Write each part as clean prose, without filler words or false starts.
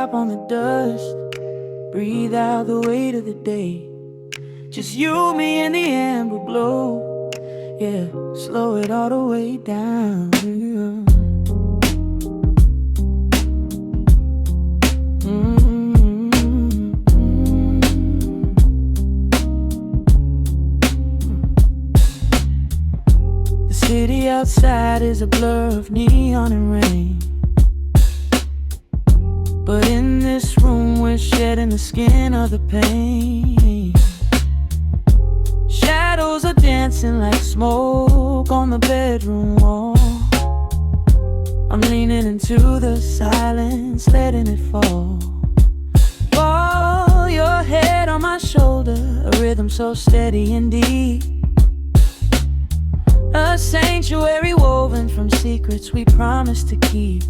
drop on the dust. Breathe out the weight of the day. Just you, me, and the amber glow. Yeah, slow it all the way down. The city outside is a blur of neon and rain, but in this room we're shedding the skin of the pain. Shadows are dancing like smoke on the bedroom wall. I'm leaning into the silence, letting it fall. Fall, your head on my shoulder, a rhythm so steady and deep. A sanctuary woven from secrets we promised to keep.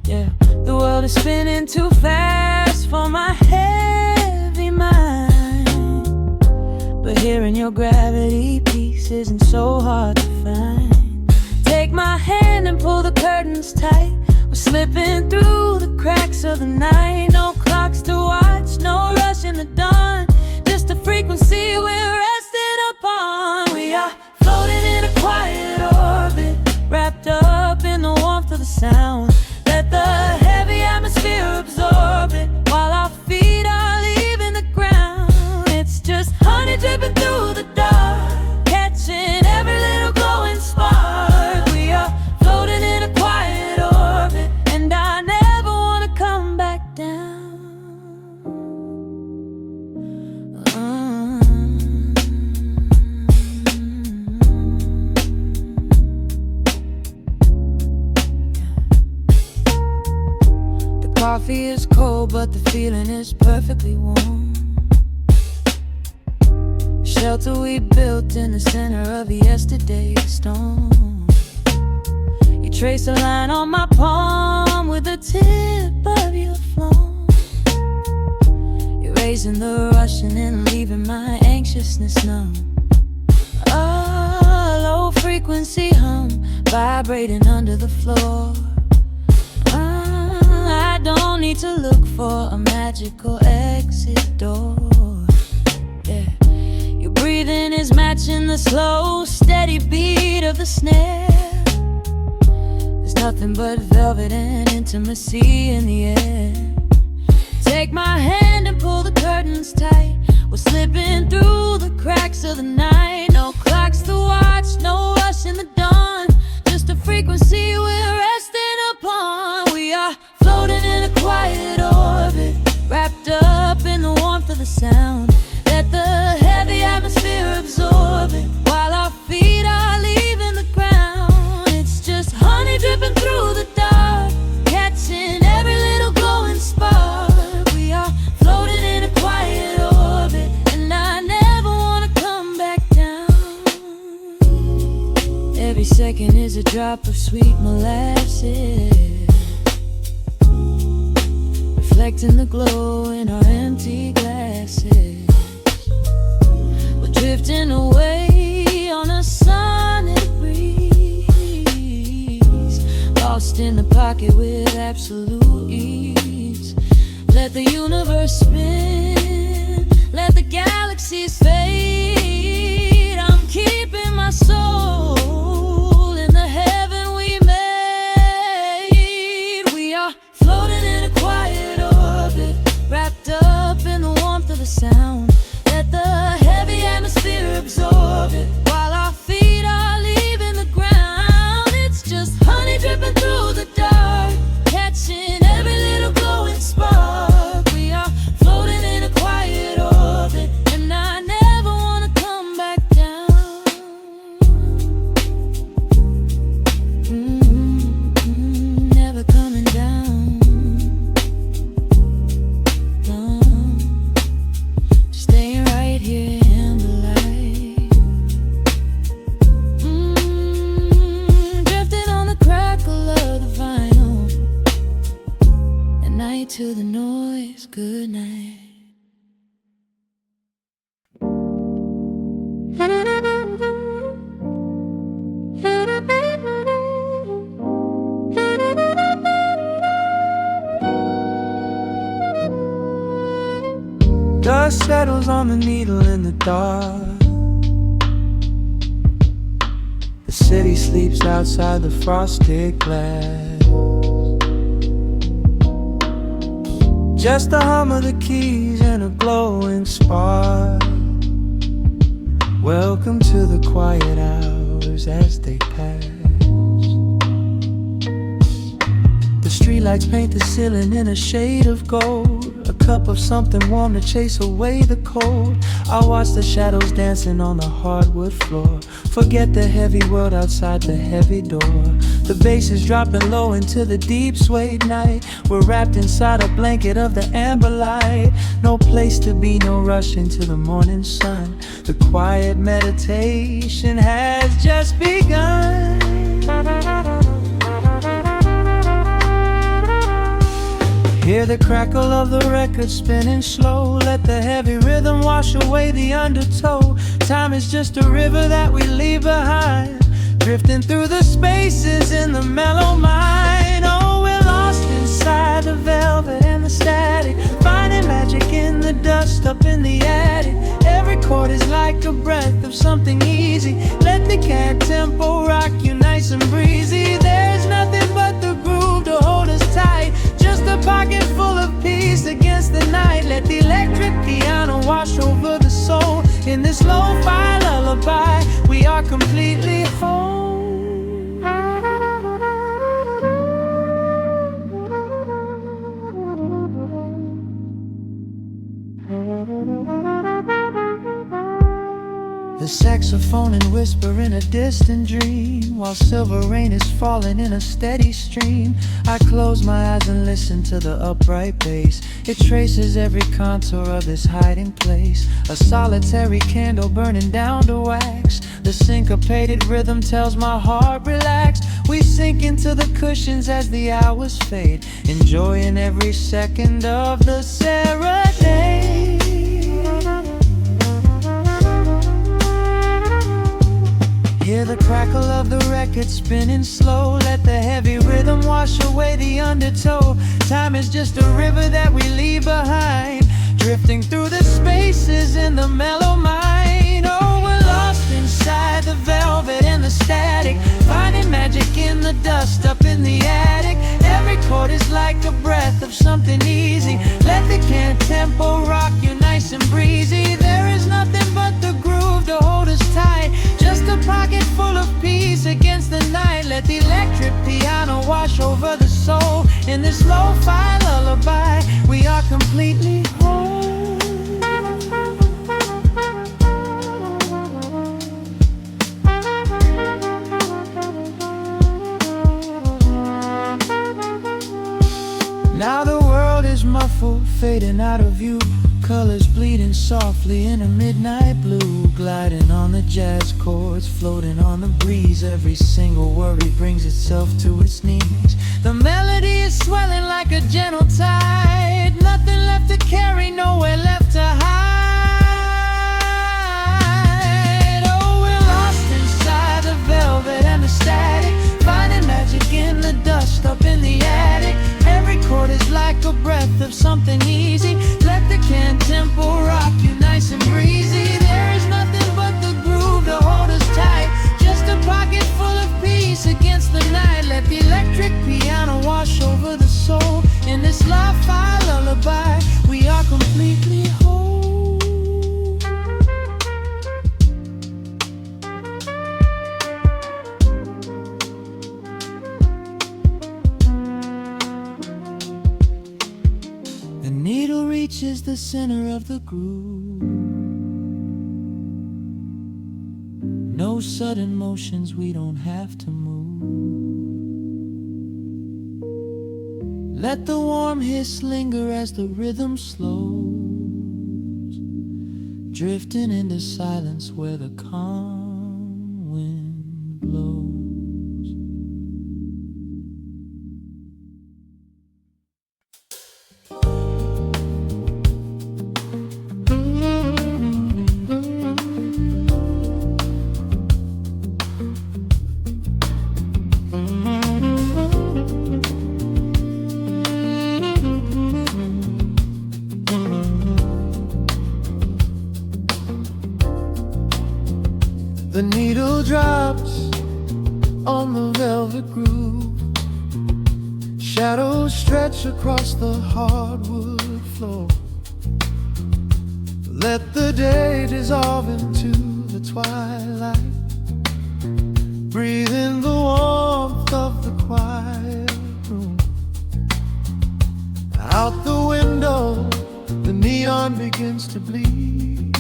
Yeah, the world is spinning too fast for my heavy mind, but hearing your gravity piece isn't so hard to find. Take my hand and pull the curtains tight. We're slipping through the cracks of the night. No clocks to watch, no rush in the dawn. Just a frequency we're resting upon. We are floating in a quiet orbit, wrapped up in the warmth of the sound. Let the heavy atmosphere absorb it, while our feet are leaving the ground. It's just honey dripping through the dark, catching every little glowing spark. We are floating in a quiet orbit, and I never want to come back down. Coffee is cold, but the feeling is perfectly warm. Shelter we built in the center of yesterday's storm. You trace a line on my palm with the tip of your phone, erasing the rushing and leaving my anxiousness numb. A low frequency hum vibrating under the floor. I don't need to look for a magical exit door. Yeah, your breathing is matching the slow, steady beat of the snare. There's nothing but velvet and intimacy in the air. Take my hand and pull the curtains tight. We're slipping through the cracks of the night. No clocks to watch, no rush in the dawn. Just a frequency we're resting upon. We are floating in a quiet orbit, wrapped up in the warmth of the sound. Let the heavy atmosphere absorb it, while our feet are leaving the ground. It's just honey dripping through the dark, catching every little glowing spark. We are floating in a quiet orbit, and I never want to come back down. Every second is a drop of sweet molasses, reflecting the glow in our empty glasses. We're drifting away on a sonic breeze, lost in the pocket with absolute ease. Let the universe spin, let the galaxies fade. I'm keeping my soul in the heaven we made. We are floating in a quiet orbit, wrapped up in the warmth of the sound. Let the heavy atmosphere absorb it, while our feet are leaving the ground. It's just honey dripping through the dark, catching every little glowing spark. We are floating in a quiet orbit, and I never want to come back down. Never coming down. Dust settles on the needle in the dark. The city sleeps outside the frosted glass. Just the hum of the keys and a glowing spark. Welcome to the quiet hours as they pass. The streetlights paint the ceiling in a shade of gold. A cup of something warm to chase away the cold. I watch the shadows dancing on the hardwood floor. Forget the heavy world outside the heavy door. The bass is dropping low into the deep suede night. We're wrapped inside a blanket of the amber light. No place to be, no rush into the morning sun. The quiet meditation has just begun. Hear the crackle of the record spinning slow. Let the heavy rhythm wash away the undertow. Time is just a river that we leave behind, drifting through the spaces in the mellow mind. Oh, we're lost inside the velvet and the static, finding magic in the dust up in the attic. Every chord is like a breath of something easy. Let the cat tempo rock you nice and breezy. There's nothing but the groove to hold us tight. Just a pocket full of peace against the night. Let the electric piano wash over the soul. In this lo-fi lullaby, we are completely whole. The saxophone and whisper in a distant dream, while silver rain is falling in a steady stream. I close my eyes and listen to the upright bass. It traces every contour of this hiding place. A solitary candle burning down to wax. The syncopated rhythm tells my heart relax. We sink into the cushions as the hours fade, enjoying every second of the serenade. Hear the crackle of the record spinning slow. Let the heavy rhythm wash away the undertow. Time is just a river that we leave behind, drifting through the spaces in the mellow mind. Oh, we're lost inside the velvet and the static, finding magic in the dust up in the attic. Every chord is like a breath of something easy. Let the can tempo rock you nice and breezy. There is nothing but the groove to hold us tight. Just a pocket full of peace against the night. Let the electric piano wash over the soul. In this lo-fi lullaby, we are completely whole. Now the world is muffled, fading out of view. Colors bleeding softly in a midnight blue, gliding on the jazz chords, floating on the breeze. Every single worry brings itself to its knees. The melody is swelling like a gentle tide. Nothing left to carry, nowhere left to hide. Oh, we're lost inside the velvet and the static, finding magic in the dust up in the attic. Every chord is like a breath of something easy. Let the can tempo rock you nice and breezy. There is nothing but the groove to hold us tight. Just a pocket full of peace against the night. Let the electric piano wash over the soul. In this lo-fi lullaby, we are completely whole. The needle reaches the center of the groove. No sudden motions, we don't have to move. Let the warm hiss linger as the rhythm slows, drifting into silence where the calm wind blows. Raindrops on the velvet groove, shadows stretch across the hardwood floor. Let the day dissolve into the twilight. Breathe in the warmth of the quiet room. Out the window, the neon begins to bleed.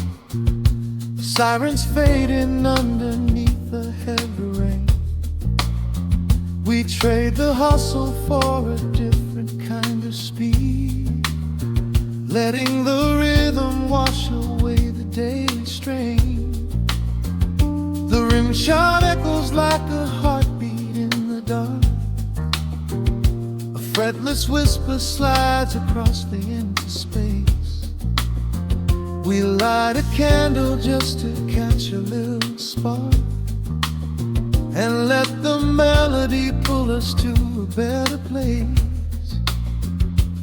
Sirens fading underneath the heavy rain. We trade the hustle for a different kind of speed, letting the rhythm wash away the daily strain. The rim shot echoes like a heartbeat in the dark. A fretless whisper slides across the empty space. We light a candle just to catch a little spark, and let the melody pull us to a better place.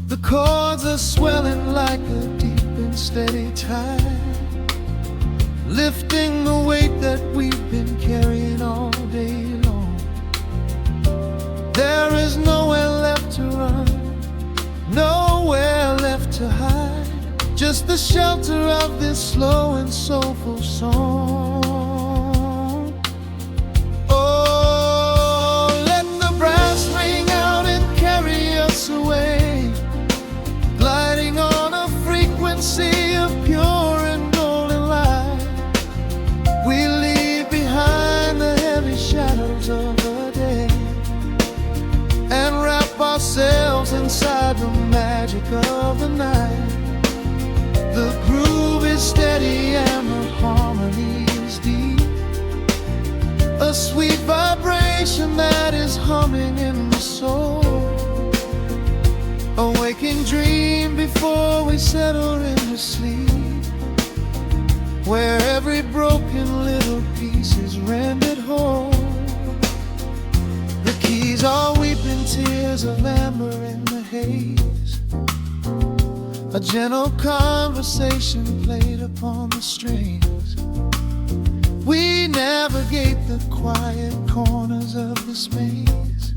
The chords are swelling like a deep and steady tide, lifting the weight that we've been carrying all day long. There is nowhere left to run, nowhere left to hide, just the shelter of this slow and soulful song. Oh, let the brass ring out and carry us away, gliding on a frequency of pure and golden light. We leave behind the heavy shadows of the day and wrap ourselves inside the magic of the night. The groove is steady and the harmony is deep, a sweet vibration that is humming in the soul. A waking dream before we settle into sleep, where every broken little piece is rendered whole. The keys are weeping tears of amber in the haze, a gentle conversation played upon the strings. We navigate the quiet corners of this maze,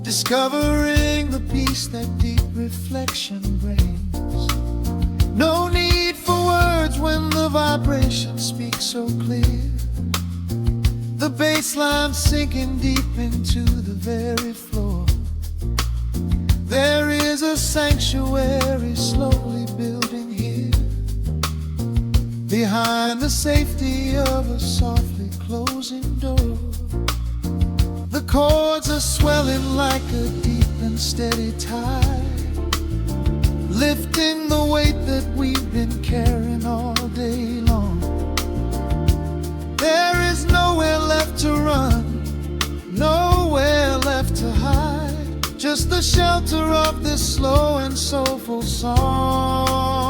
discovering the peace that deep reflection brings. No need for words when the vibration speaks so clear. The bass line sinking deep into the very floor. There is a sanctuary slowly building here, behind the safety of a softly closing door. The chords are swelling like a deep and steady tide, lifting the weight that we've been carrying all day long. There is nowhere left to run, nowhere left to hide, just the shelter of this slow and soulful song.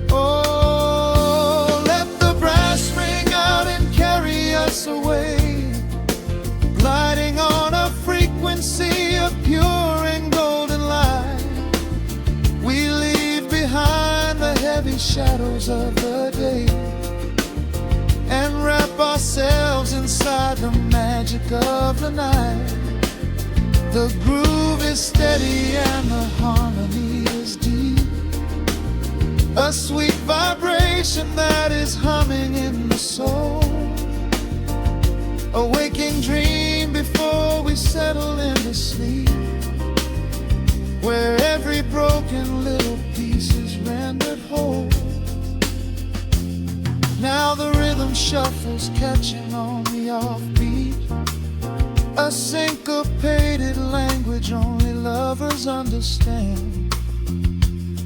Oh, let the brass ring out and carry us away, gliding on a frequency of pure and golden light. We leave behind the heavy shadows of the day and wrap ourselves inside the magic of the night. The groove is steady and the harmony is deep, a sweet vibration that is humming in the soul. A waking dream before we settle into sleep, where every broken little piece is rendered whole. Now the rhythm shuffles, catching on the offbeat, a syncopated language only lovers understand.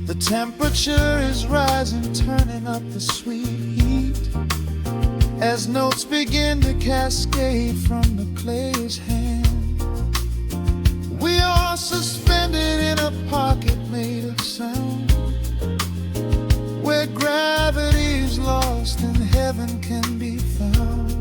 The temperature is rising, turning up the sweet heat, as notes begin to cascade from the clay's hand. We are suspended in a pocket made of sound, where gravity is lost and heaven can be found.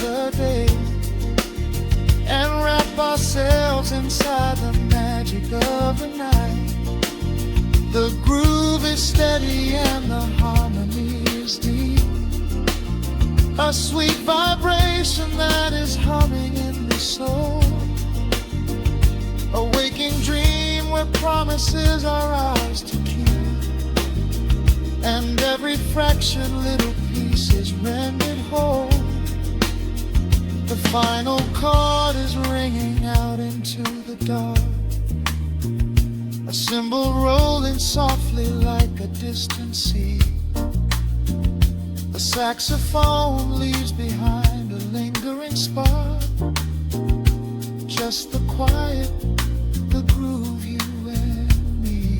the day and wrap ourselves inside the magic of the night. The groove is steady and the harmony is deep, a sweet vibration that is humming in the soul, a waking dream where promises are ours to keep, and every fraction little piece is rendered whole. The final chord is ringing out into the dark, a cymbal rolling softly like a distant sea. The saxophone leaves behind a lingering spark, just the quiet, the groove, you and me.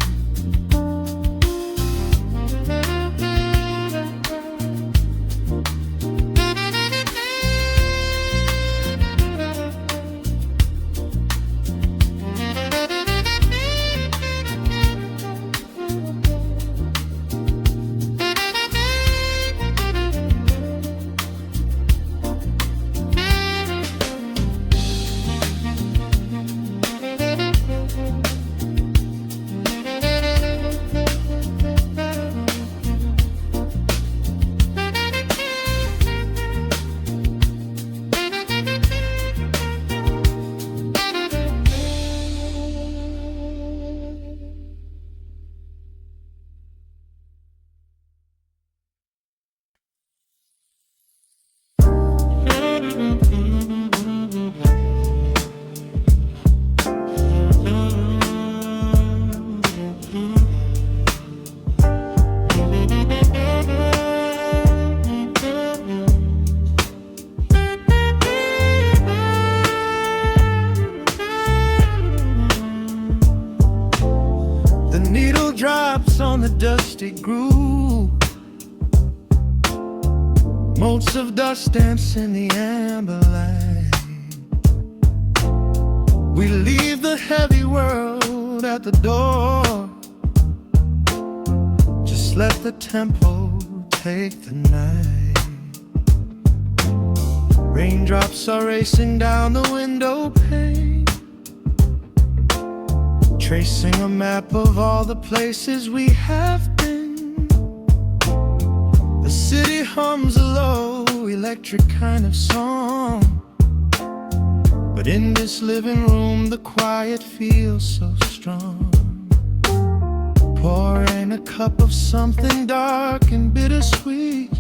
Drops on the dusty groove, motes of dust dance in the amber light. We leave the heavy world at the door, just let the tempo take the night. Raindrops are racing down the window pane, tracing a map of all the places we have been. The city hums a low, electric kind of song, but in this living room the quiet feels so strong. Pouring a cup of something dark and bittersweet,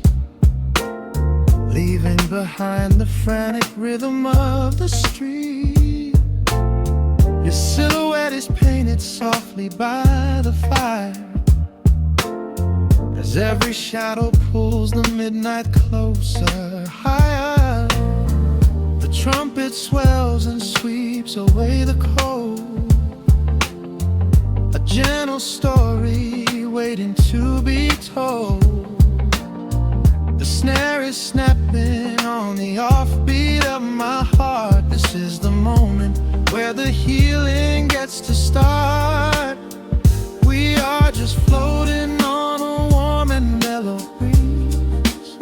leaving behind the frantic rhythm of the street. Your silhouette is painted softly by the fire, as every shadow pulls the midnight closer, higher. The trumpet swells and sweeps away the cold, a gentle story waiting to be told. The snare is snapping on the offbeat of my heart. This is the moment where the healing gets to start. We are just floating on a warm and mellow breeze,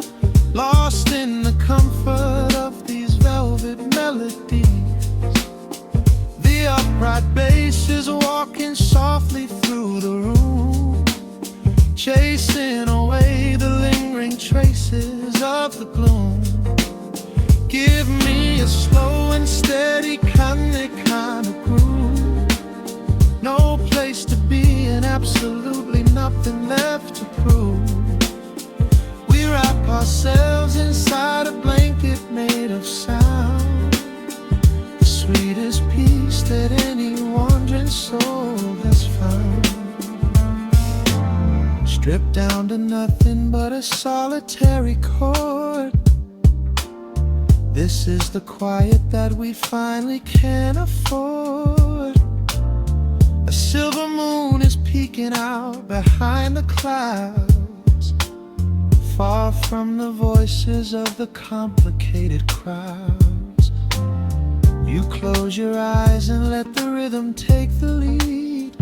lost in the comfort of these velvet melodies. The upright bass is walking softly through the room, chasing away the lingering traces of the gloom. Give me a slow and steady kind of groove, no place to be and absolutely nothing left to prove. We wrap ourselves inside a blanket made of sound, the sweetest peace that any wandering soul has found. Stripped down to nothing but a solitary chord, this is the quiet that we finally can afford. A silver moon is peeking out behind the clouds, far from the voices of the complicated crowds. You close your eyes and let the rhythm take the lead.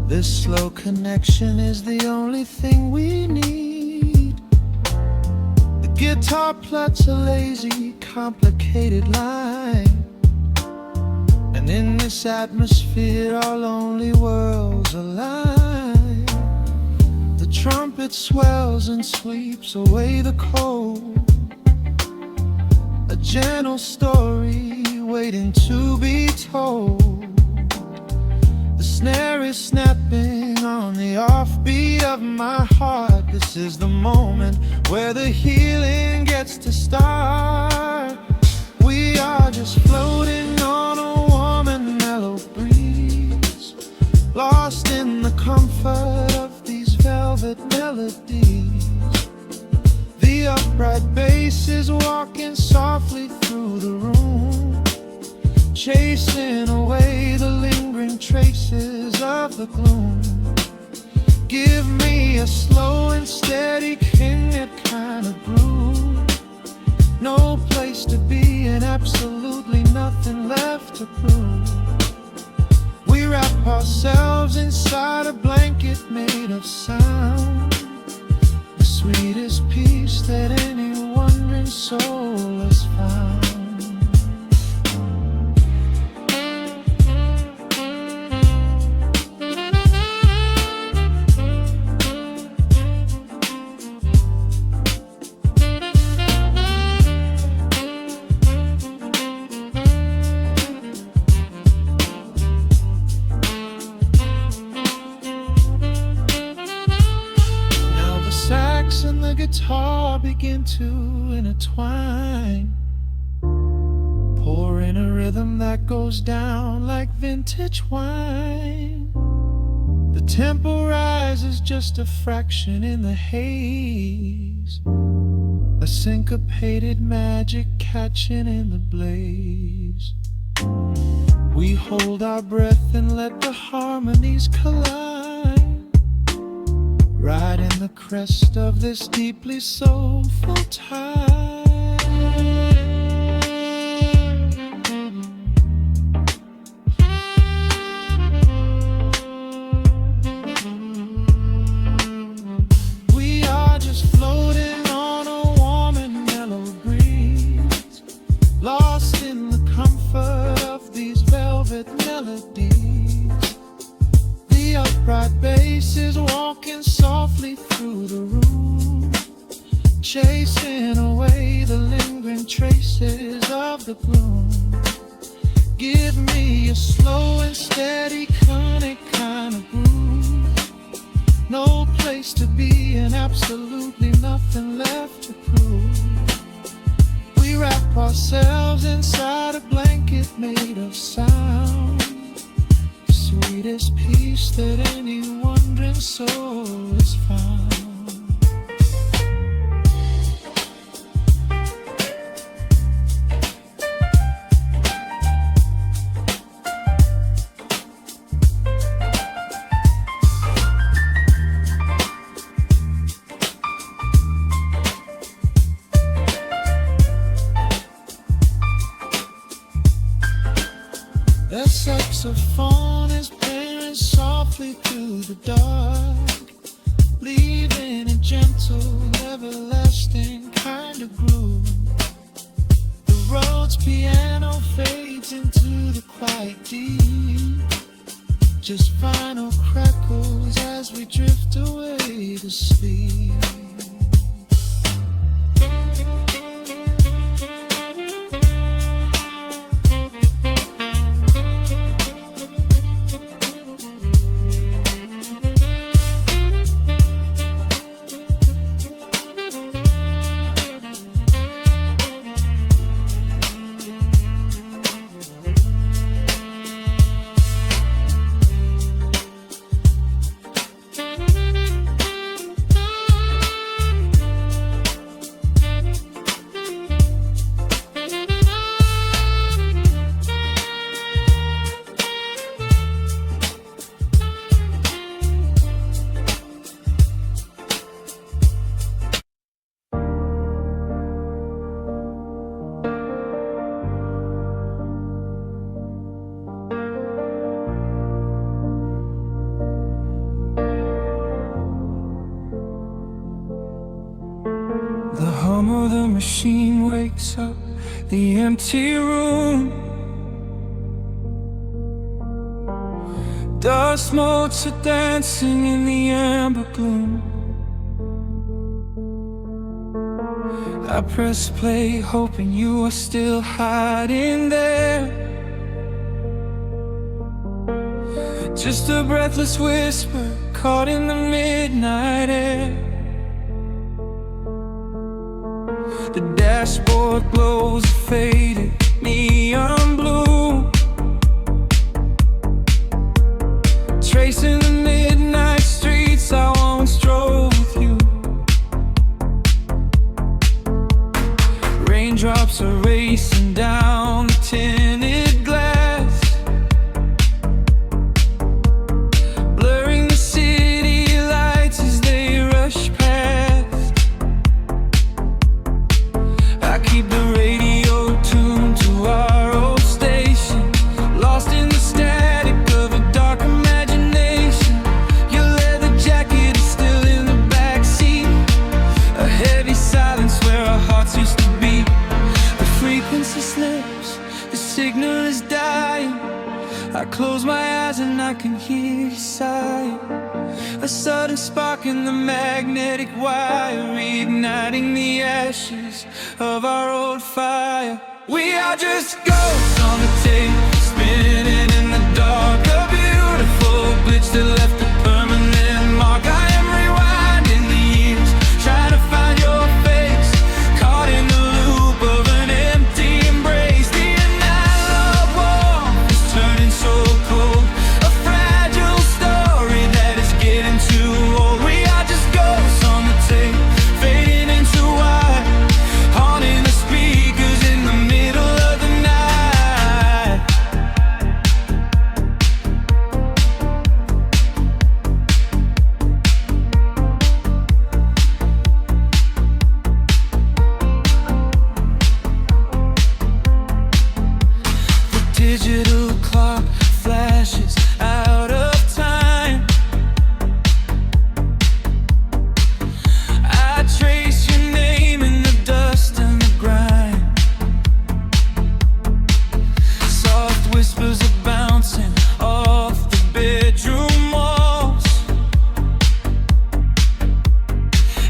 This slow connection is the only thing we need. The Guitar plots a lazy, complicated line, and in this atmosphere our lonely worlds align. The trumpet swells and sweeps away the cold, a gentle story waiting to be told. The snare is snapping on the offbeat of my heart. This is the moment where the healing gets to start. We are just floating on a warm and mellow breeze, lost in the comfort of these velvet melodies. The upright bass is walking softly through the room, chasing away the lingering traces of the gloom. Give me a slow and steady kinglet kind of groove. No place to be and absolutely nothing left to prove. We wrap ourselves inside a blanket made of sound, the sweetest peace that any wandering soul has found. And the guitar begin to intertwine, pouring a rhythm that goes down like vintage wine. The tempo rises just a fraction in the haze, a syncopated magic catching in the blaze. We hold our breath and let the harmonies collide, right in the crest of this deeply soulful tide. We are just floating on a warm and mellow breeze, lost in the comfort of these velvet melodies. The upright bass is walking softly through the room, chasing away the lingering traces of the gloom. Give me a slow and steady conic kind of groove. No place to be and absolutely nothing left to prove. We wrap ourselves inside a blanket made of sound, sweetest peace that any wandering soul has found. The saxophone is playing softly through the dark, leaving a gentle, everlasting kind of groove. The Rhodes piano fades into the quiet deep, just final crackles as we drift away to sleep. machine wakes up the empty room. Dust motes are dancing in the amber gloom. I press play, hoping you are still hiding there. Just a breathless whisper caught in the midnight air. The dashboard glows a faded neon blue, tracing the midnight streets I once drove with you. Raindrops are racing down the tinted glass, blurring the city lights as they rush past. I keep the radio tuned to our old station, lost in the static of a dark imagination. Your leather jacket is still in the backseat, a heavy silence where our hearts used to beat. The frequency slips, the signal is dying. I close my eyes and I can hear you sighing. A sudden spark in the magnetic wire, reigniting the ashes of our old fire. We are just ghosts on the tape, spinning in the dark. A beautiful glitch that left a permanent mark. I am rewinding the years, trying to find your face, caught in the loop of an empty embrace. The analog warmth is turning so cold, a fragile story that is getting too old. We are just ghosts on the tape, fading into white, haunting the speakers in the middle of the night. The digital clock flashes out of time. I trace your name in the dust and the grime. Soft whispers are bouncing off the bedroom walls,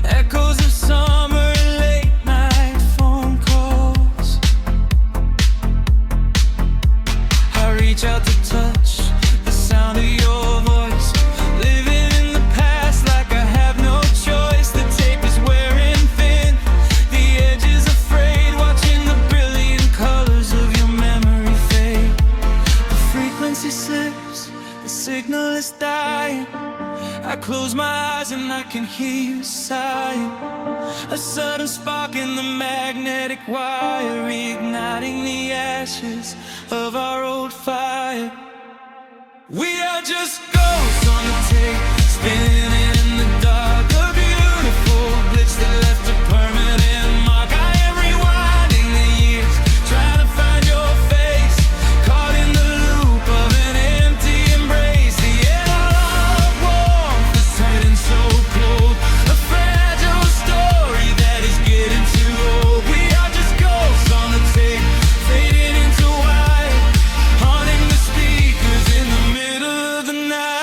echoes of summer late night phone calls. I reach out to touch the sound of your voice, living in the past like I have no choice. The tape is wearing thin, the edge is afraid, watching the brilliant colors of your memory fade. The frequency slips, the signal is dying. I close my eyes and I can hear you sighing. A sudden spark in the magnetic wire, reigniting the ashes of our old fire. We are just ghosts on the tape, spinning in the dark. A beautiful glitch that left a permanent mark. I am rewinding the years, trying to find your face, caught in the loop of an empty embrace. The analog warmth is turning so cold, a fragile story that is getting too old. We are just ghosts on the tape, fading into white, haunting the speakers in the middle of the night.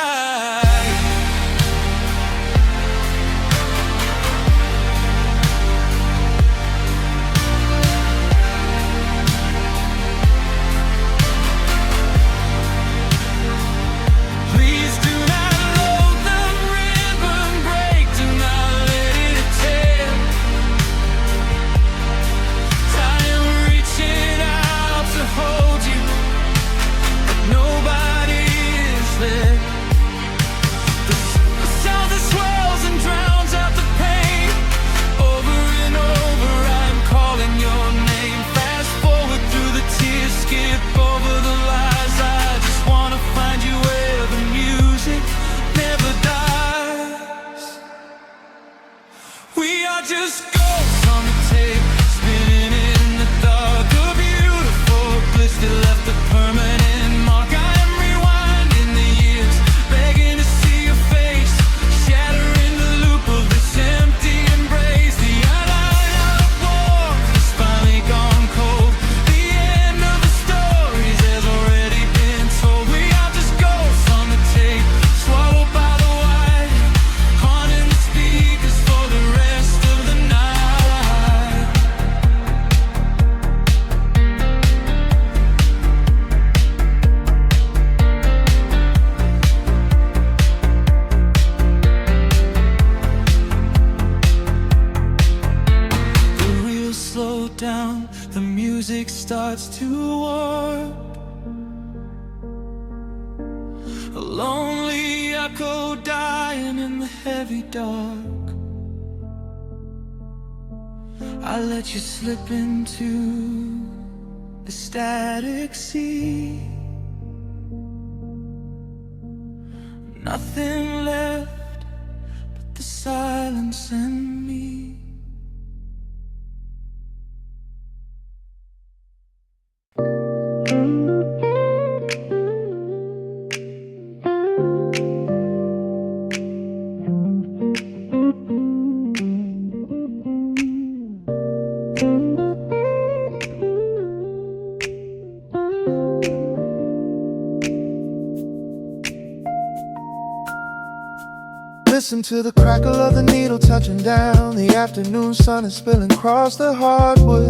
down, the music starts to warp. A lonely echo dying in the heavy dark. I let you slip into the static sea. Nothing left but the silence and me. Listen to the crackle of the needle touching down. The afternoon sun is spilling across the hardwood.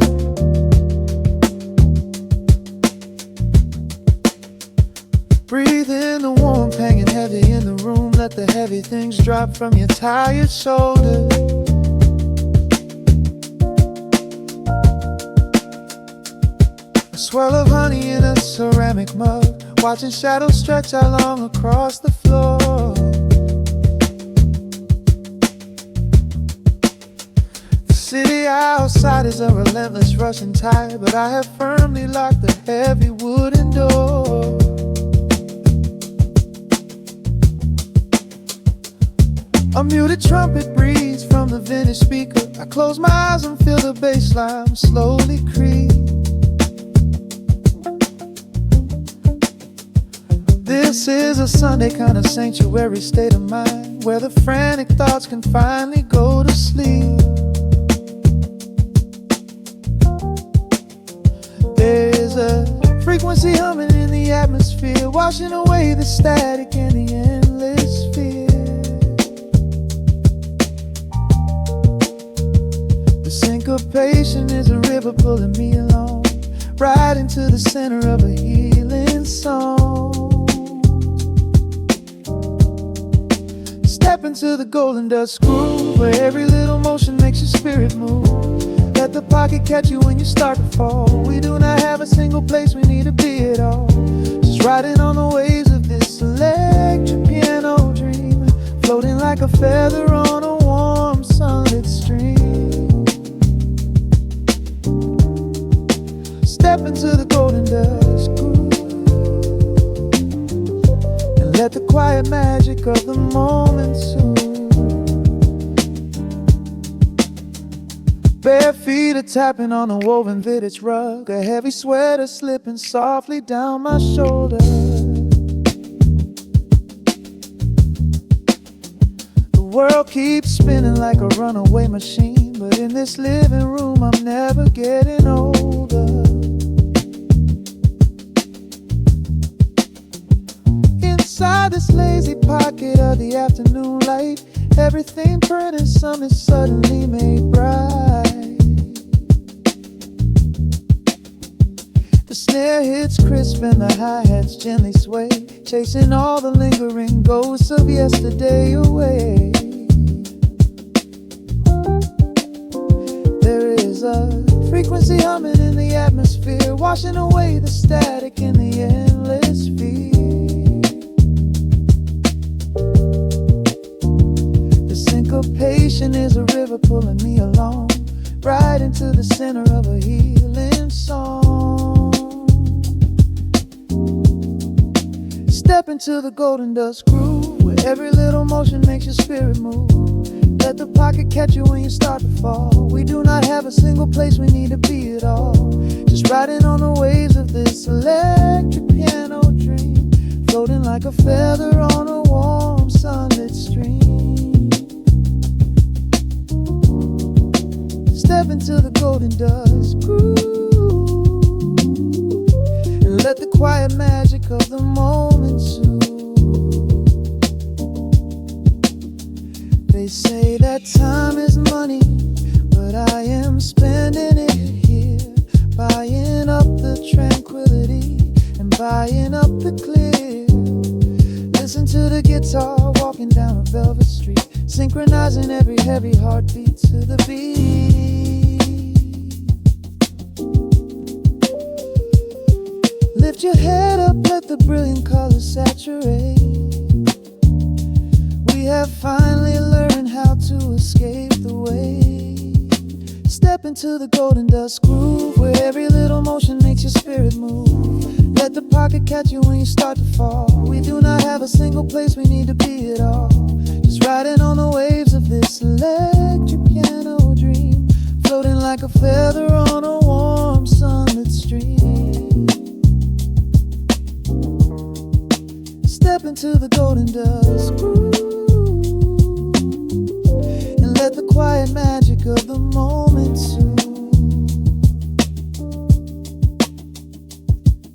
Breathe in the warmth hanging heavy in the room. Let the heavy things drop from your tired shoulders. A swirl of honey in a ceramic mug, watching shadows stretch out long across the floor. The city outside is a relentless rushing tide, but I have firmly locked the heavy wooden door. A muted trumpet breathes from the vintage speaker. I close my eyes and feel the bass line slowly creep. This is a Sunday kind of sanctuary state of mind, where the frantic thoughts can finally go to sleep. There's a frequency humming in the atmosphere, washing away the static and the endless fear. The syncopation is a river pulling me along, right into the center of a healing song. Step into the golden dust groove, where every little motion makes your spirit move. Let the pocket catch you when you start to fall. We do not have a single place we need to be at all. Just riding on the waves of this electric piano dream, floating like a feather on a warm sunlit stream. Step into the golden dust groove, and let the quiet magic of the moment soothe. Bare feet are tapping on a woven vintage rug, a heavy sweater slipping softly down my shoulder. The world keeps spinning like a runaway machine, but in this living room I'm never getting older. Inside this lazy pocket of the afternoon light, everything burning, something suddenly made bright. The snare hits crisp and the hi-hats gently sway, chasing all the lingering ghosts of yesterday away. There is a frequency humming in the atmosphere, washing away the static and the endless fear. Syncopation is a river pulling me along, right into the center of a healing song. Step into the golden dust groove, where every little motion makes your spirit move. Let the pocket catch you when you start to fall. We do not have a single place we need to be at all. Just riding on the waves of this electric piano dream, floating like a feather on a warm sunlit stream. Step into the golden dust groove, and let the quiet magic of the moment soothe. They say that time is money, but I am spending it here, buying up the tranquility and buying up the clear. Listen to the guitar walking down a velvet street, synchronizing every heavy heartbeat to the beat. Lift your head up, let the brilliant colors saturate. We have finally learned how to escape the weight. Step into the golden dust groove, where every little motion makes your spirit move. Let the pocket catch you when you start to fall. We do not have a single place we need to be at all. Just riding on the waves of this electric piano dream, floating like a feather on a warm sunlit stream. Step into the golden dust groove and let the quiet magic of the moment soothe.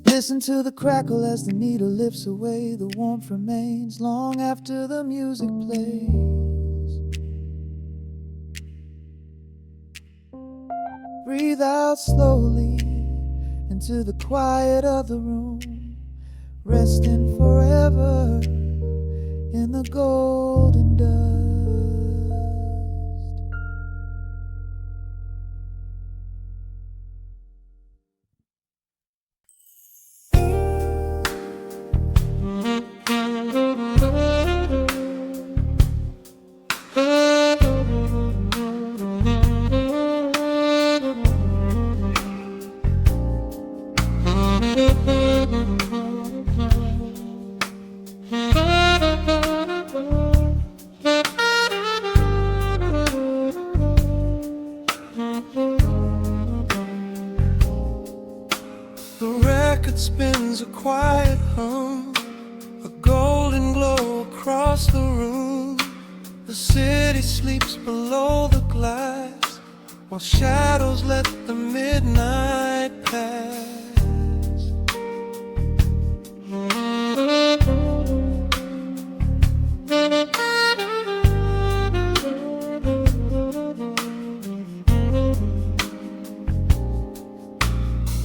Listen to the crackle as the needle lifts away. The warmth remains long after the music plays. Breathe out slowly into the quiet of the room, resting forever in the golden dust. The record spins a quiet hum, a golden glow across the room. The city sleeps below the glass, while shadows let the midnight pass.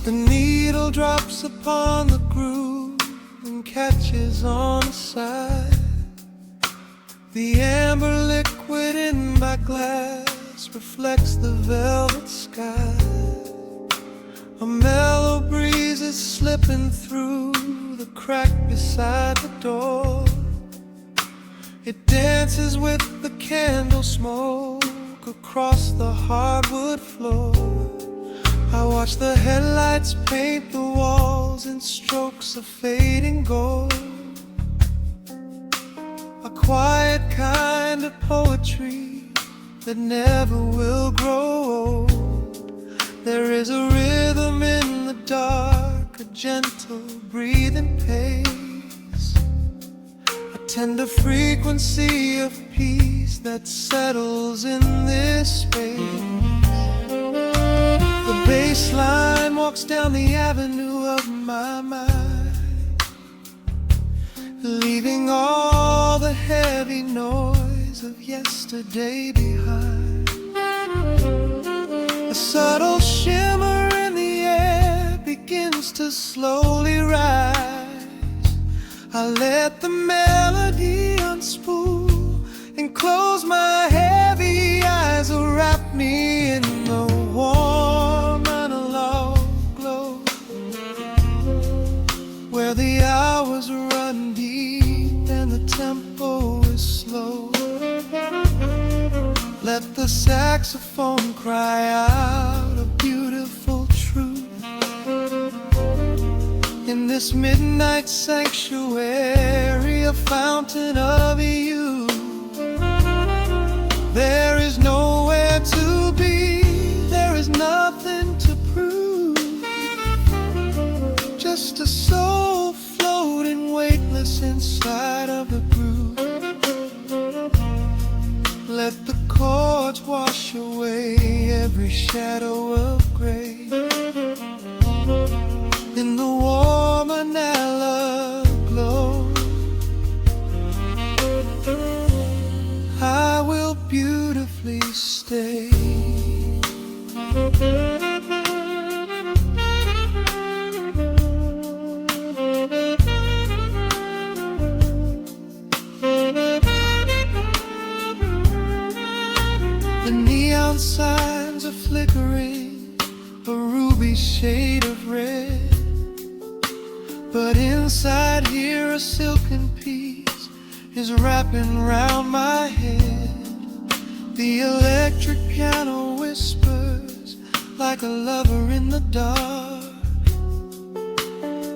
The needle drops upon the groove and catches on the side. The amber liquid in my glass reflects the velvet sky. A mellow breeze is slipping through the crack beside the door. It dances with the candle smoke across the hardwood floor. I watch the headlights paint the walls in strokes of fading gold. A quiet kind of poetry that never will grow old. There is a rhythm in the dark, a gentle breathing pace, a tender frequency of peace that settles in this space. The bass line walks down the avenue of my mind, leaving all the heavy noise of yesterday behind. A subtle shimmer in the air begins to slowly rise. I let the melody unspool and close my heavy eyes, wrap me in the warm analog glow, where the hours run deep and the tempo is slow. Let the saxophone cry out a beautiful truth. In this midnight sanctuary, a fountain of youth. There is nowhere to be, there is nothing to prove. Just a soul floating weightless inside of the groove. Let the chords wash away every shadow of gray. In the warm analog glow, I will beautifully stay. The neon signs are flickering, a ruby shade of red. But inside here a silken peace is wrapping round my head. The electric piano whispers like a lover in the dark,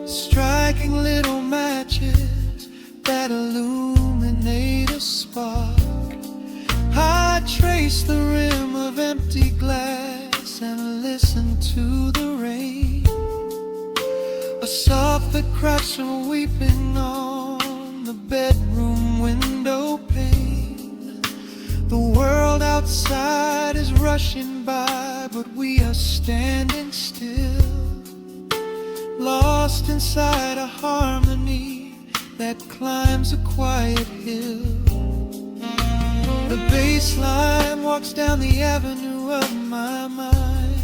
striking little matches that illuminate a spark. I trace the rim of empty glass and listen to the rain, a soft that cracks from weeping on the bedroom window pane. The world outside is rushing by, but we are standing still, lost inside a harmony that climbs a quiet hill. The bass line walks down the avenue of my mind,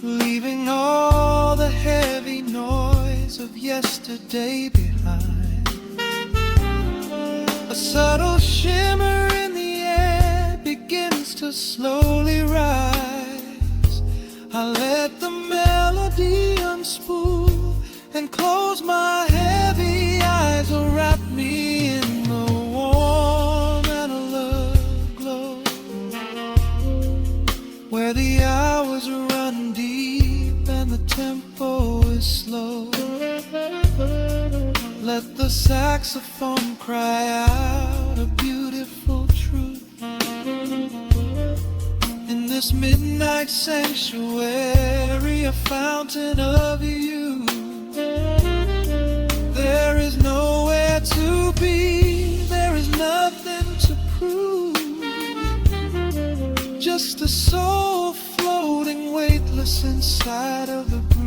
leaving all the heavy noise of yesterday behind. A subtle shimmer in the air begins to slowly rise. I let the melody unspool and close my heavy eyes, or wrap me in the warm and alert glow, where the hours run deep and the tempo is slow. Let the saxophone cry out a beautiful truth in this midnight sanctuary, a fountain of youth. There is nowhere to be, there is nothing to prove, just a soul floating weightless inside of the groove.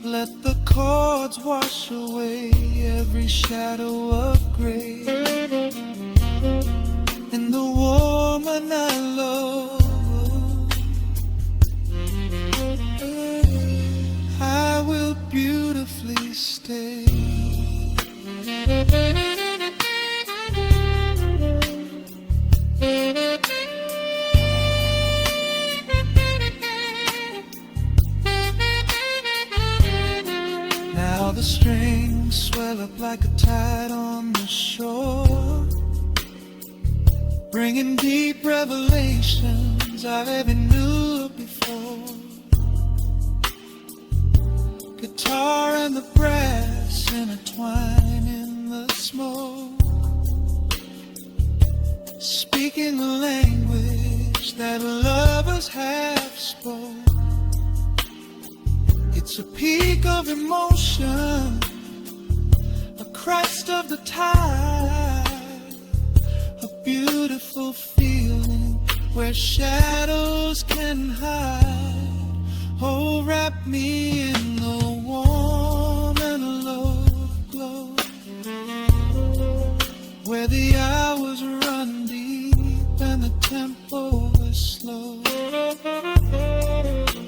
Let the chords wash away every shadow of gray. In the woman I love, I will beautifully stay. Now the strings swell up like a tide on the shore, bringing deep revelations I've ever knew before. Guitar and the brass intertwine in the smoke, speaking a language that lovers have spoke. It's a peak of emotion, a crest of the tide, a beautiful feeling where shadows can hide. Oh, wrap me in the warm and alert glow, where the hours run deep and the tempo is slow.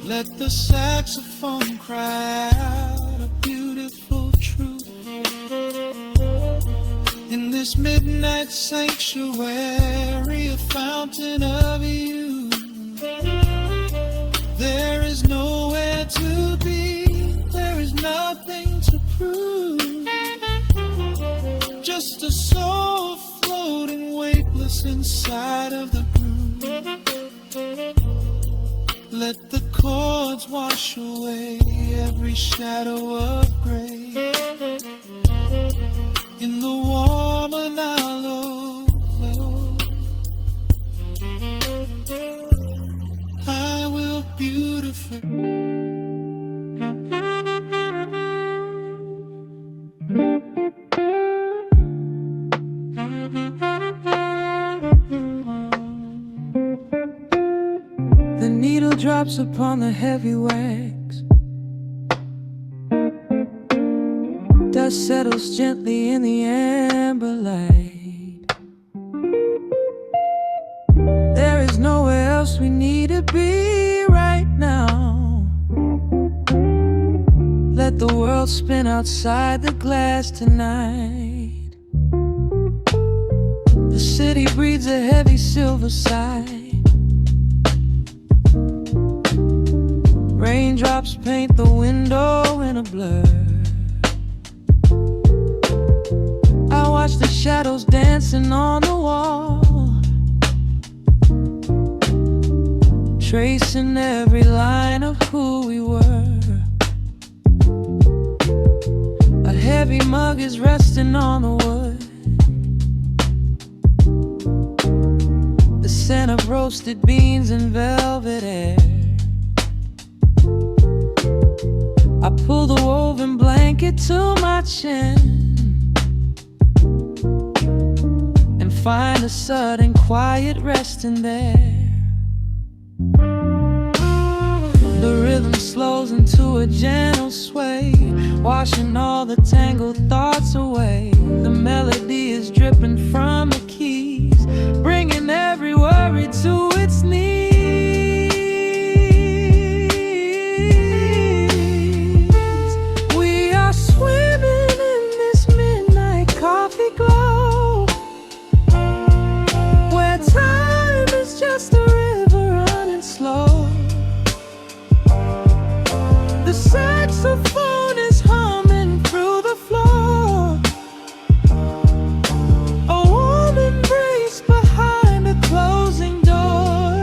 Let the saxophone cry out a beautiful truth in this midnight sanctuary, a fountain of youth. There is nowhere to be, there is nothing to prove, just a soul floating weightless inside of the groove. Let the chords wash away every shadow of gray. In the warm and hollow glow, I will beautifully. The needle drops upon the heavy wax, dust settles gently in the amber light. There is nowhere else we need to be right now. Let the world spin outside the glass tonight. The city breathes a heavy silver sigh. Raindrops paint the window in a blur. I watch the shadows dancing on the wall, tracing every line of who we were. A heavy mug is resting on the wood, the scent of roasted beans and velvet air. I pull the woven blanket to my chin and find a sudden quiet resting there. The rhythm slows into a gentle sway, washing all the tangled thoughts away. The melody is dripping from the keys, bringing every worry to its knees. We are swimming in this midnight coffee glow, where time is just a river running slow. The saxophone is humming through the floor, a warm embrace behind a closing door.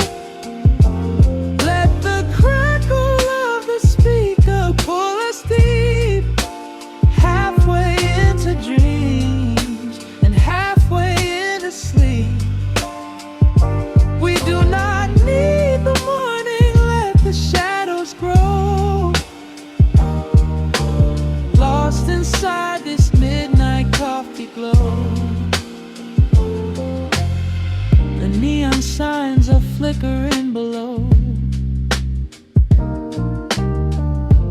Let the crackle of the speaker pull us deep, halfway into dreams and halfway into sleep. We do not need the morning, let the shadows grow. Lost inside this midnight coffee glow. The neon signs are flickering below,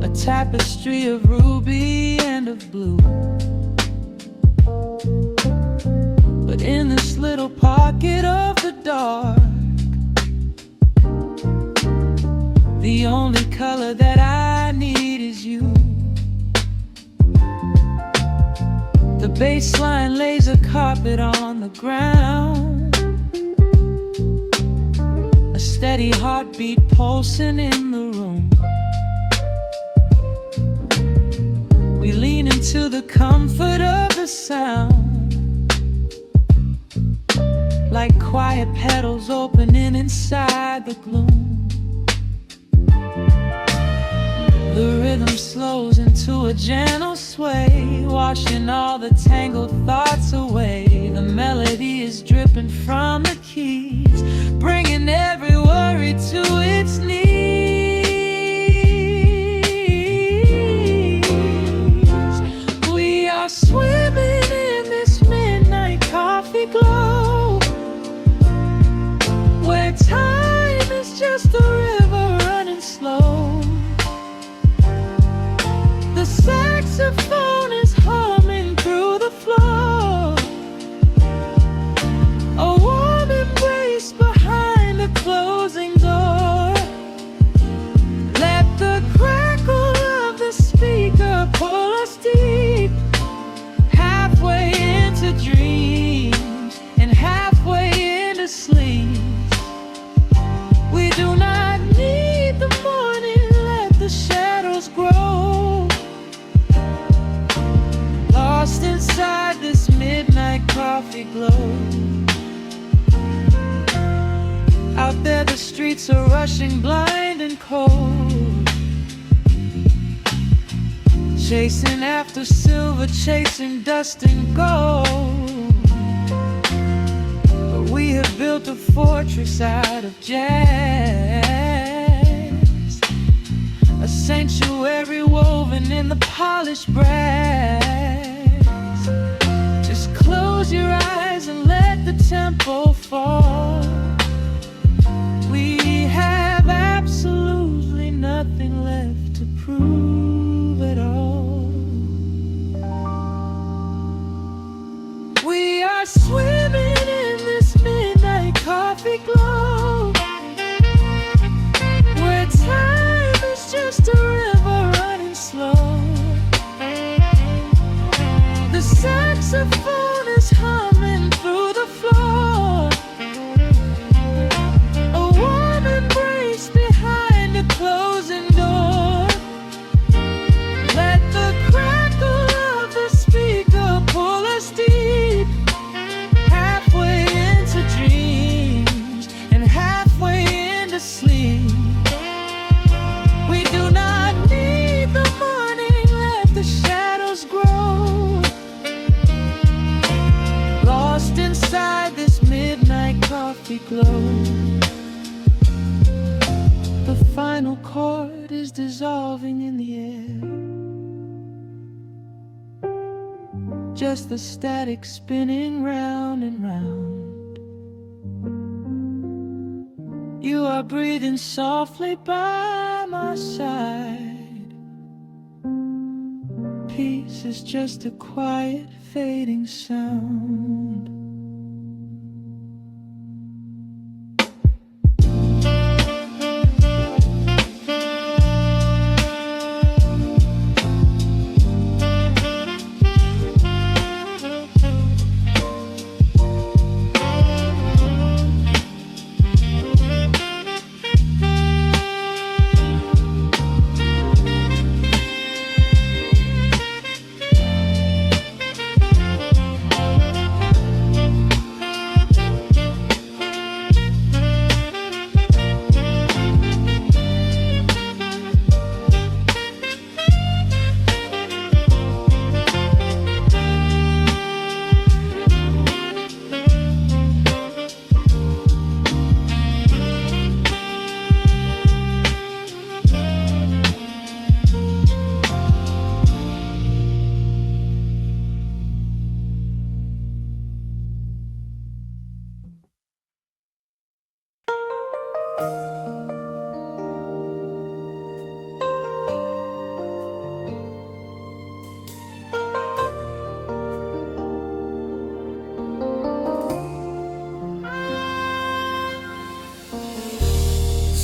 a tapestry of ruby and of blue. But in this little pocket of the dark, the only color that I need is you. The bass line lays a carpet on the ground, a steady heartbeat pulsing in the room. We lean into the comfort of the sound, like quiet petals opening inside the gloom. The rhythm slows into a gentle sway, washing all the tangled thoughts away. The melody is dripping from the keys, bringing every worry to its knees. We are swimming in this midnight coffee glow, where time is just a river running slow. The saxophone is humming through the floor, a warm embrace behind a closing door. Let the crackle of the speaker pull us deep, halfway into dreams and halfway into sleep. We do not need the morning, let the shadows grow. Lost inside this midnight coffee glow. Out there the streets are rushing blind and cold, chasing after silver, chasing dust and gold. But we have built a fortress out of jazz, a sanctuary woven in the polished brass. Just close your eyes and let the tempo fall. We have absolutely nothing left to prove at all. We are swimming in this midnight coffee glow, where time is just a river running slow. The saxophone is humming through the floor, glow. The final chord is dissolving in the air, just the static spinning round and round. You are breathing softly by my side. Peace is just a quiet fading sound.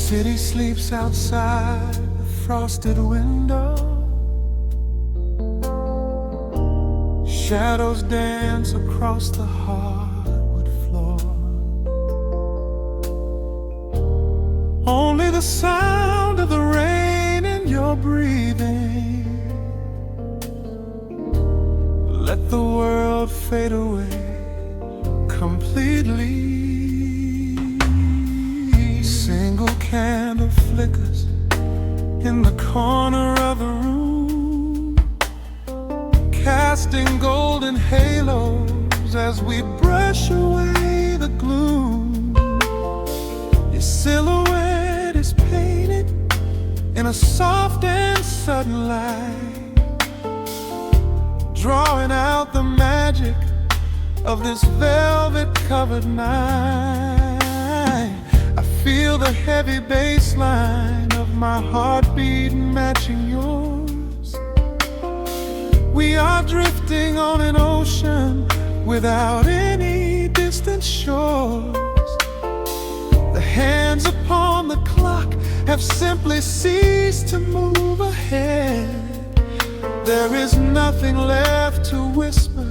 City sleeps outside the frosted window. Shadows dance across the hardwood floor. Only the sound of the rain in your breathing. Let the world fade away completely. Single candle flickers in the corner of the room, casting golden halos as we brush away the gloom. Your silhouette is painted in a soft and sudden light, drawing out the magic of this velvet-covered night. I feel the heavy bass line of my heartbeat matching yours. We are drifting on an ocean without any distant shores. The hands upon the clock have simply ceased to move ahead. There is nothing left to whisper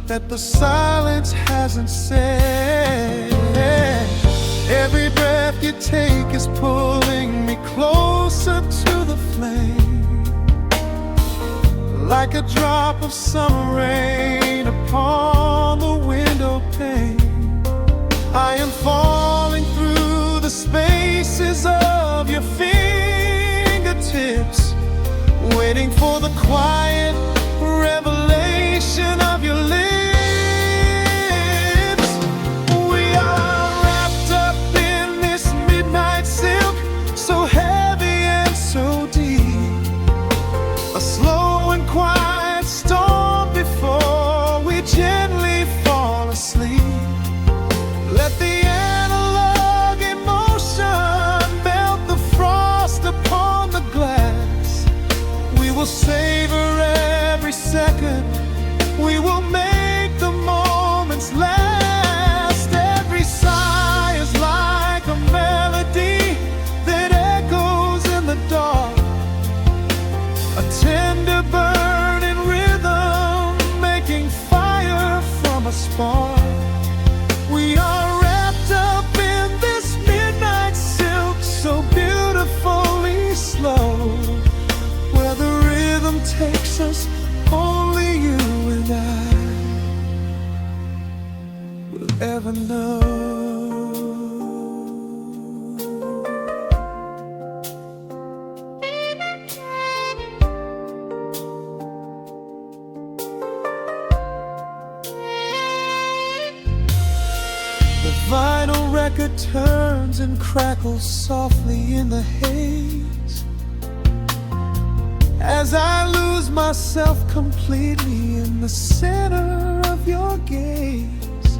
that the silence hasn't said. Every breath you take is pulling me closer to the flame, like a drop of summer rain upon the window pane. I am falling through the spaces of your fingertips, waiting for the quiet revelation of your lips. So heavy and so deep, a slow and quiet storm before we gently fall asleep. Let the analog emotion melt the frost upon the glass. We will savor every second, we will make the moments last. Every sigh is like a melody that echoes in the dark, a tender burning rhythm making fire from a spark. We are wrapped up in this midnight silk, so beautifully slow, where the rhythm takes us, only you and I will ever know. The vinyl that turns and crackles softly in the haze. As I lose myself completely in the center of your gaze,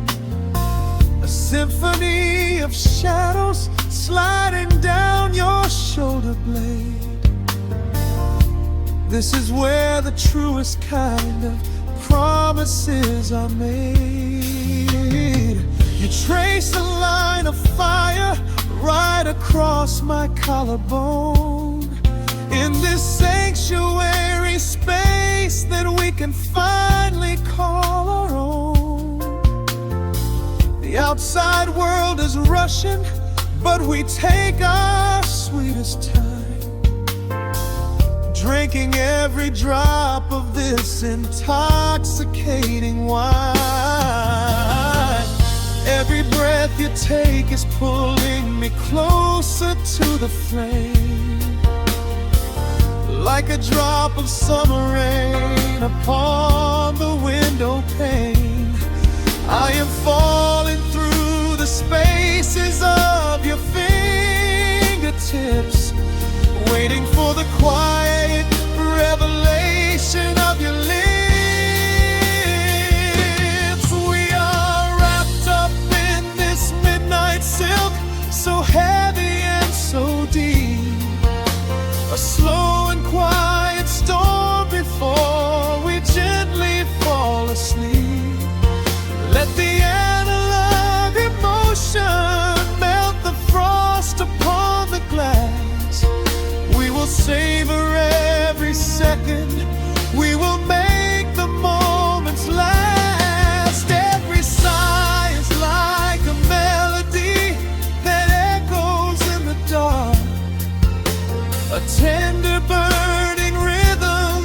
a symphony of shadows sliding down your shoulder blade. This is where the truest kind of promises are made. You trace a line of fire right across my collarbone, in this sanctuary space that we can finally call our own. The outside world is rushing, but we take our sweetest time, drinking every drop of this intoxicating wine. Every breath you take is pulling me closer to the flame, like a drop of summer rain upon the window pane. I am falling through the spaces of your fingertips, waiting for the quiet revelation of your lips. We are wrapped up in this midnight silk, so heavy and so deep, a slow and quiet storm before we gently fall asleep. Let the analog emotion melt the frost upon the glass. We will savor every second, we will make the moments last. Every sigh is like a melody that echoes in the dark, a tender burning rhythm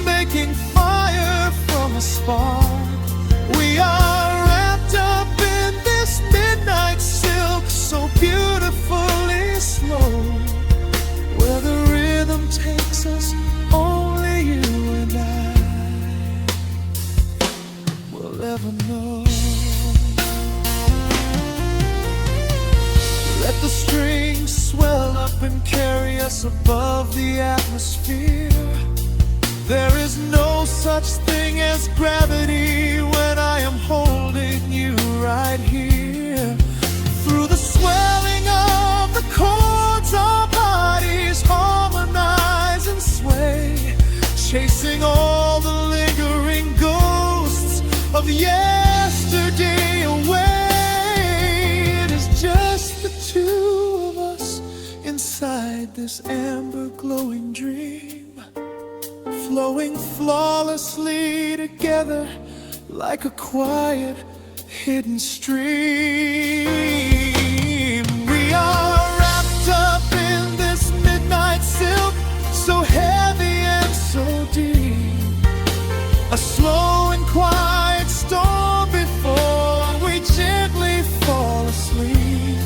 making fire from a spark. We are wrapped up in this midnight silk, so beautifully slow, where the rhythm takes us, only you and I will ever know. Let the strings swell up and carry us above the atmosphere. There is no such thing as gravity when I am holding you right here. Through the swelling of the chords, our bodies harmonize and sway, chasing all the lingering ghosts of yesterday away. It is just the two of us inside this amber glowing dream, flowing flawlessly together like a quiet hidden stream. We are wrapped up in this midnight silk, so heavy and so deep, a slow and quiet storm before we gently fall asleep.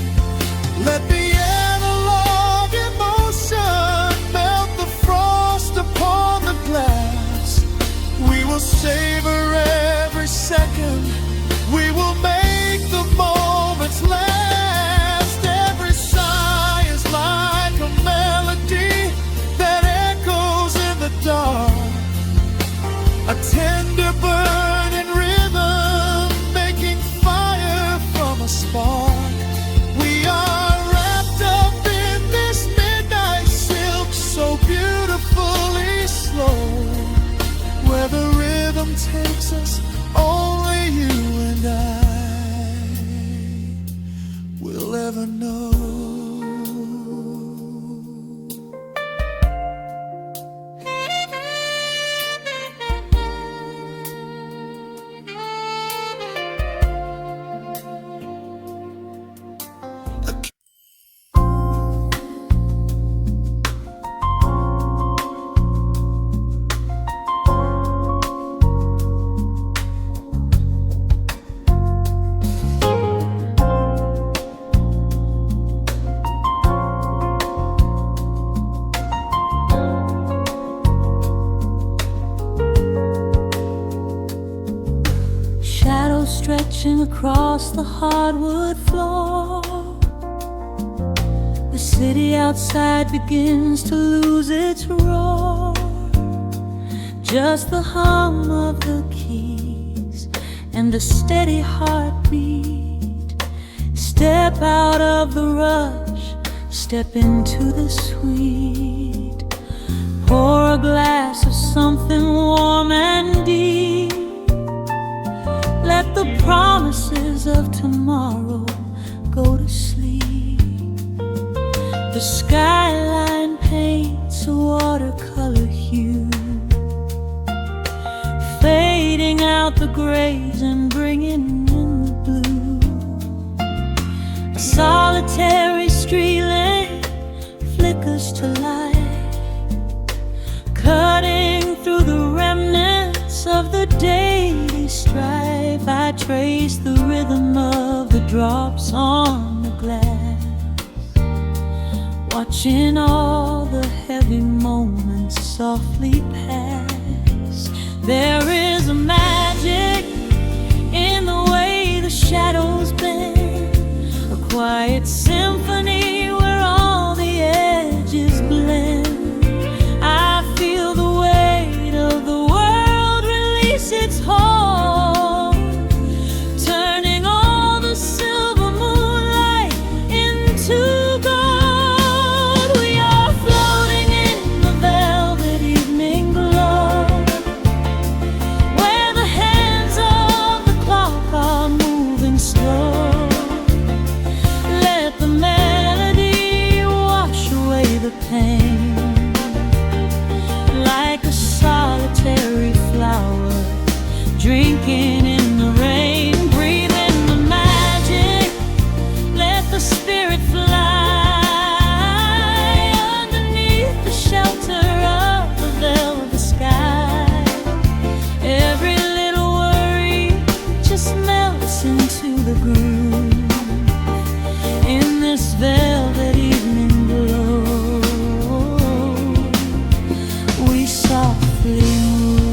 Let the analog emotion melt the frost upon the glass. We will savor every second, we will make the moments last. Every sigh is like a melody that echoes in the dark, a tender burning rhythm making fire from a spark. We are wrapped up in this midnight silk, so beautifully slow, where the rhythm takes us, only you and I will ever know. Stretching across the hardwood floor, city outside begins to lose its roar. Just the hum of the keys and a steady heartbeat. Step out of the rush, step into the sweet. Pour a glass of something warm and deep. Let the promises of tomorrow go to sleep. The skyline paints a watercolor hue, fading out the grays and bringing in the blue. A solitary street lamp flickers to life, cutting through the remnants of the daily strife. I trace the rhythm of the drops on the glass, watching all the heavy moments softly pass. There is a magic in the way the shadows bend, a quiet symphony where all the edges blend. I feel the weight of the world release its hold, turning all the silver moonlight into gold. We are floating in the velvet evening glow, where the hands of the clock are moving slow. Let the melody wash away the pain, like a solitary flower drinking in the rain. Breathe in the magic, let the spirit fly underneath the shelter of the velvet sky. Every little worry just melts into the groove in this velvet evening glow. We softly move.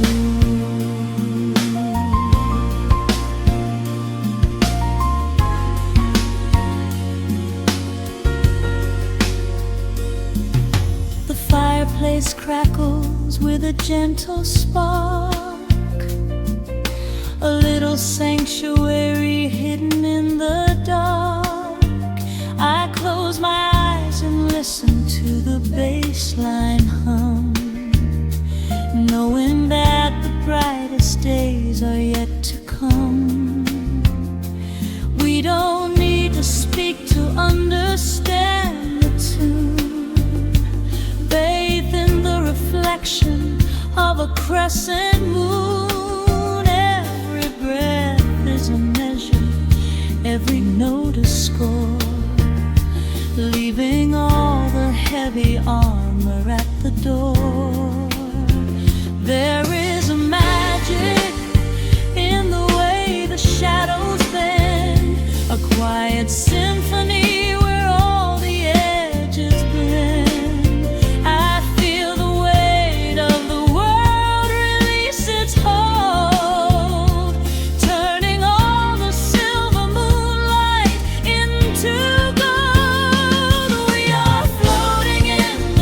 The fireplace crackles with a gentle spark, a little sanctuary hidden in the dark. I close my eyes and listen to the bass line hum, knowing that the brightest days are yet to come. We don't need to speak to understand the tune. Bathe in the reflection of a crescent moon. Every breath is a measure, every note a score, leaving all the heavy armor at the door. There is a magic in the way the shadows bend, a quiet symphony where all the edges blend. I feel the weight of the world release its hold, turning all the silver moonlight into gold. We are floating in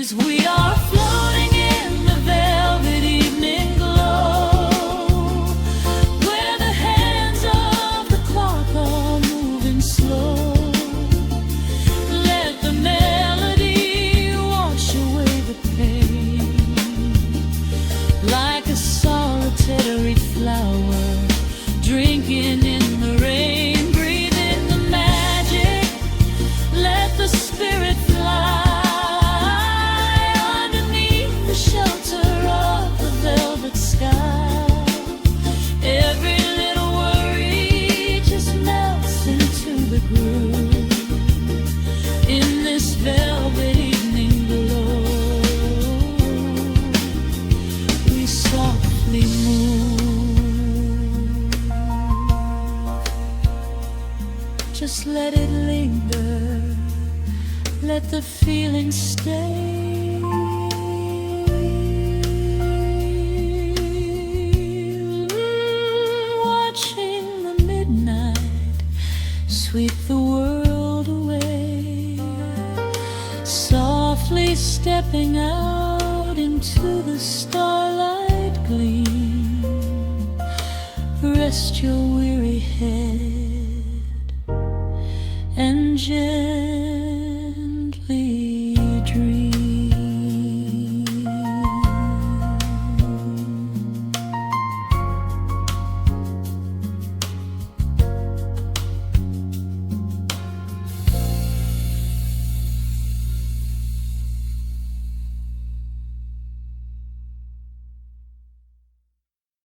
melodies. We are floating in the velvet evening glow, where the hands of the clock are moving slow. Let the melody wash away the pain, like a solitary flower drinking in the rain. Breathe in the magic, let the spirit fly underneath the shelter of the velvet sky. Every little worry just melts into the groove in this velvet evening glow. We softly move, just let it linger, let the feeling stay. Watching the midnight sweep the world away, softly stepping out into the starlight gleam. Rest your weary head and just